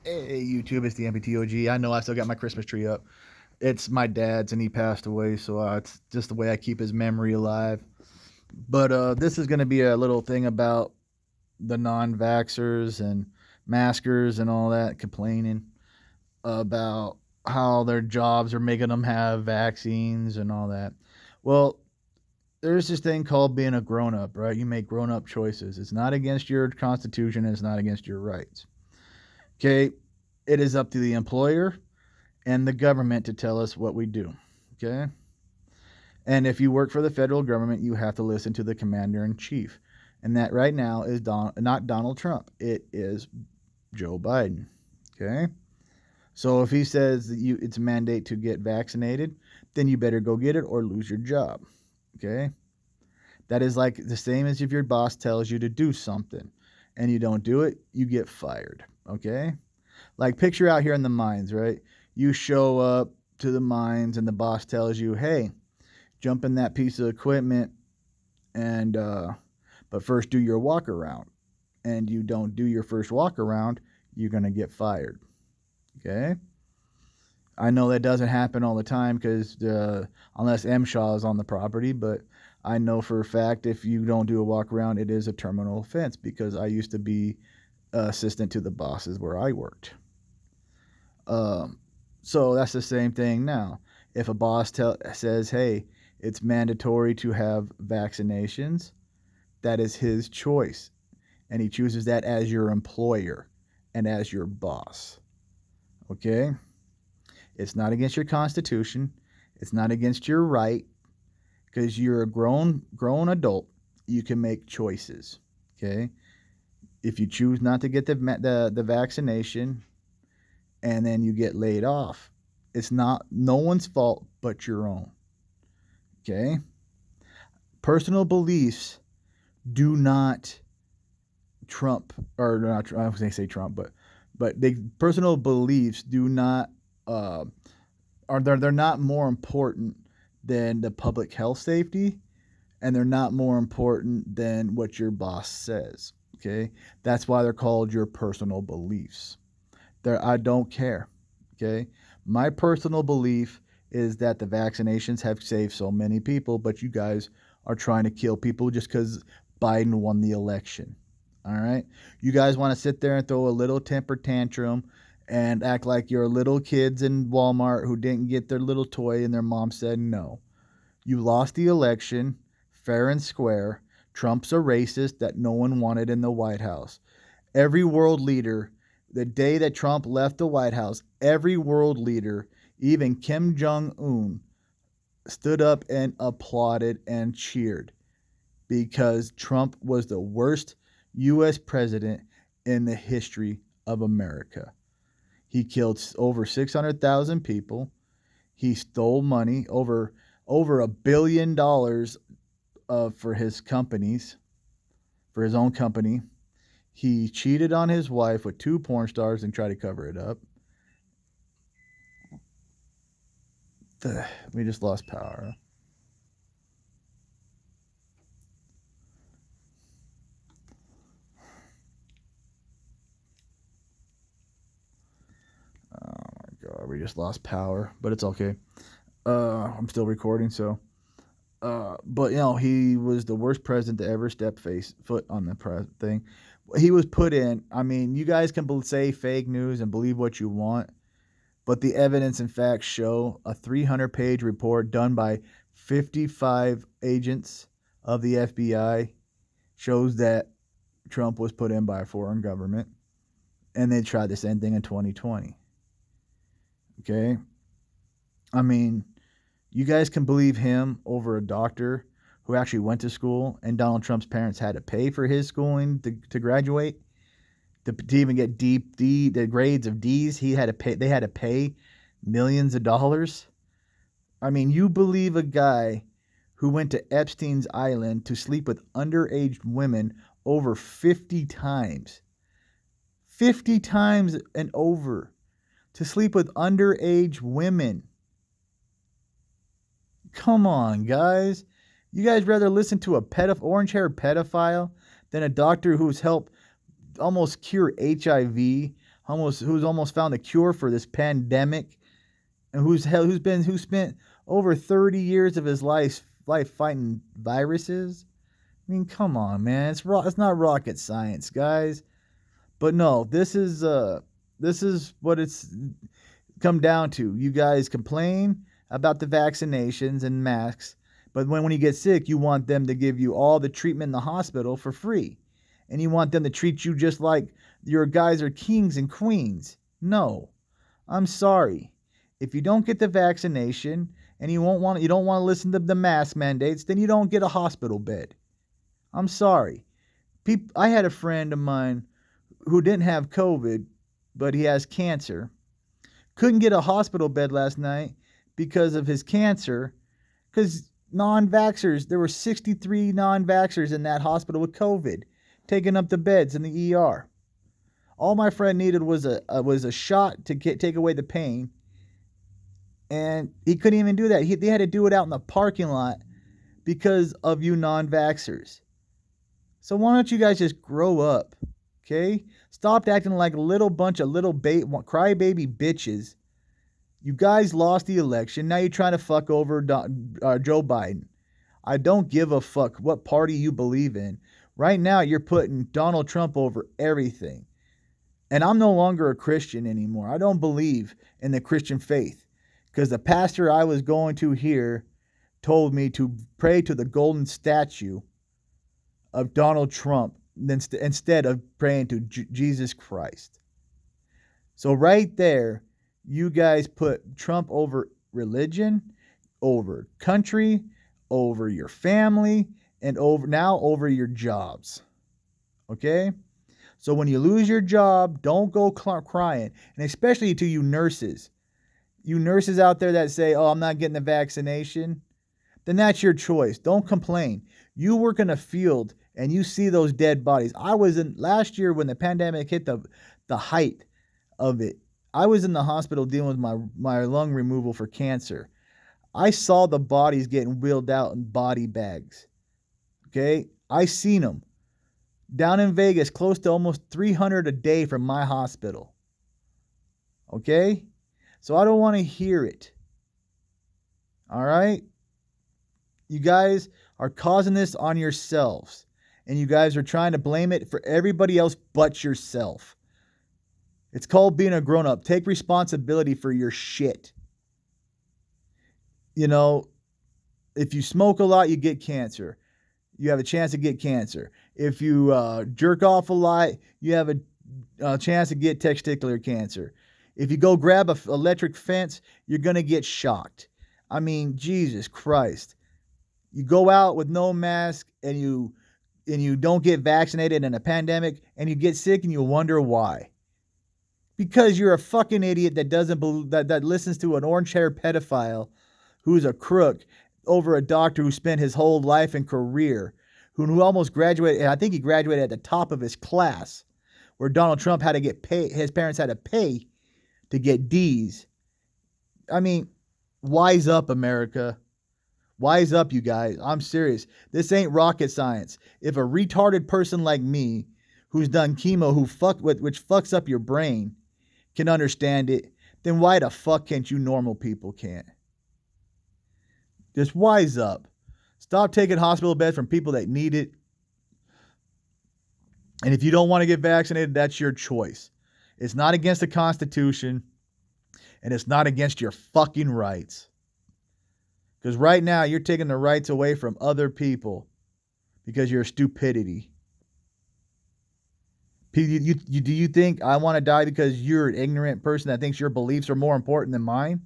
Hey, YouTube, it's the MPTOG. I know I still got my Christmas tree up. It's my dad's, and he passed away, so it's just the way I keep his memory alive. But this is going to be a little thing about the non vaxxers and maskers and all that complaining about how their jobs are making them have vaccines and all that. Well, there's this thing called being a grown up, right? You make grown up choices. It's not against your constitution, and it's not against your rights. Okay? It is up to the employer and the government to tell us what we do. Okay? And if you work for the federal government, you have to listen to the commander in chief. And that right now is not Donald Trump, it is Joe Biden. Okay? So if he says that it's a mandate to get vaccinated, then you better go get it or lose your job. Okay? That is like the same as if your boss tells you to do something and you don't do it, you get fired. Okay? Like picture out here in the mines, right? You show up to the mines and the boss tells you, "Hey, jump in that piece of equipment and but first do your walk around." And you don't do your first walk around, you're going to get fired. Okay? I know that doesn't happen all the time because unless M. Shaw is on the property, but I know for a fact if you don't do a walk around, it is a terminal offense because I used to be assistant to the bosses where I worked. So that's the same thing now. If a boss says, "Hey, it's mandatory to have vaccinations," that is his choice, and he chooses that as your employer and as your boss. Okay, it's not against your constitution. It's not against your right because you're a grown adult. You can make choices. Okay, if you choose not to get the vaccination, and then you get laid off. It's not no one's fault but your own. Okay? Personal beliefs do not trump or not I was going to say Trump, but they personal beliefs do not are they're not more important than the public health safety, and they're not more important than what your boss says. Okay? That's why they're called your personal beliefs. I don't care. Okay, my personal belief is that the vaccinations have saved so many people, but you guys are trying to kill people just because Biden won the election. All right, you guys want to sit there and throw a little temper tantrum and act like you're little kids in Walmart who didn't get their little toy and their mom said no. You lost the election, fair and square. Trump's a racist that no one wanted in the White House. Every world leader, the day that Trump left the White House, every world leader, even Kim Jong Un, stood up and applauded and cheered because Trump was the worst U.S. president in the history of America. He killed over 600,000 people. He stole money, over $1 billion for his companies, for his own company. He cheated on his wife with two porn stars and tried to cover it up. We just lost power. Oh my god, we just lost power, but it's okay. I'm still recording, so. But he was the worst president to ever step foot on the thing. He was put in. I mean, you guys can say fake news and believe what you want, but the evidence and facts show a 300-page report done by 55 agents of the FBI shows that Trump was put in by a foreign government, and they tried the same thing in 2020. Okay? I mean, you guys can believe him over a doctor who actually went to school, and Donald Trump's parents had to pay for his schooling to graduate, to even get the grades of D's. They had to pay millions of dollars. I mean, you believe a guy who went to Epstein's Island to sleep with underage women over 50 times. 50 times and over to sleep with underage women. Come on, guys. You guys rather listen to a orange-haired pedophile than a doctor who's helped almost cure HIV who's almost found a cure for this pandemic, and who spent over 30 years of his life fighting viruses. I mean, come on, man. It's not rocket science, guys. But no, this is what it's come down to. You guys complain about the vaccinations and masks, but when you get sick, you want them to give you all the treatment in the hospital for free. And you want them to treat you just like your guys are kings and queens. No. I'm sorry. If you don't get the vaccination and you don't want to listen to the mask mandates, then you don't get a hospital bed. I'm sorry. I had a friend of mine who didn't have COVID, but he has cancer. Couldn't get a hospital bed last night because of his cancer, because non-vaxxers, there were 63 non-vaxxers in that hospital with COVID, taking up the beds in the ER. All my friend needed was a shot to take away the pain, and he couldn't even do that. They had to do it out in the parking lot because of you non-vaxxers. So why don't you guys just grow up, okay? Stop acting like a little bunch of little crybaby bitches. You guys lost the election. Now you're trying to fuck over Joe Biden. I don't give a fuck what party you believe in. Right now, you're putting Donald Trump over everything. And I'm no longer a Christian anymore. I don't believe in the Christian faith, because the pastor I was going to here told me to pray to the golden statue of Donald Trump instead of praying to Jesus Christ. So right there, you guys put Trump over religion, over country, over your family, and over your jobs. Okay? So when you lose your job, don't go crying. And especially to you nurses. You nurses out there that say, oh, I'm not getting the vaccination. Then that's your choice. Don't complain. You work in a field and you see those dead bodies. I was in last year when the pandemic hit the height of it. I was in the hospital dealing with my lung removal for cancer. I saw the bodies getting wheeled out in body bags. Okay? I seen them. Down in Vegas, close to almost 300 a day from my hospital. Okay? So I don't want to hear it. All right? You guys are causing this on yourselves. And you guys are trying to blame it for everybody else but yourself. It's called being a grown-up. Take responsibility for your shit. You know, if you smoke a lot, you get cancer. You have a chance to get cancer. If you jerk off a lot, you have a chance to get testicular cancer. If you go grab an electric fence, you're going to get shocked. I mean, Jesus Christ. You go out with no mask and you don't get vaccinated in a pandemic and you get sick and you wonder why. Because you're a fucking idiot that doesn't believe, that listens to an orange-haired pedophile who's a crook over a doctor who spent his whole life and career, who almost graduated. I think he graduated at the top of his class, where Donald Trump had to get paid. His parents had to pay to get D's. I mean, wise up, America. Wise up, you guys. I'm serious. This ain't rocket science. If a retarded person like me, who's done chemo, which fucks up your brain, can understand it, then why the fuck can't you normal people can't? Just wise up. Stop taking hospital beds from people that need it. And if you don't want to get vaccinated, that's your choice. It's not against the Constitution, and it's not against your fucking rights. Because right now, you're taking the rights away from other people because of your stupidity. Do you think I want to die because you're an ignorant person that thinks your beliefs are more important than mine?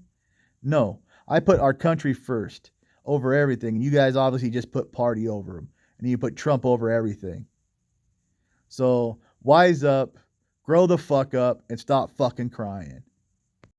No. I put our country first over everything. And you guys obviously just put party over him. And you put Trump over everything. So, wise up, grow the fuck up, and stop fucking crying.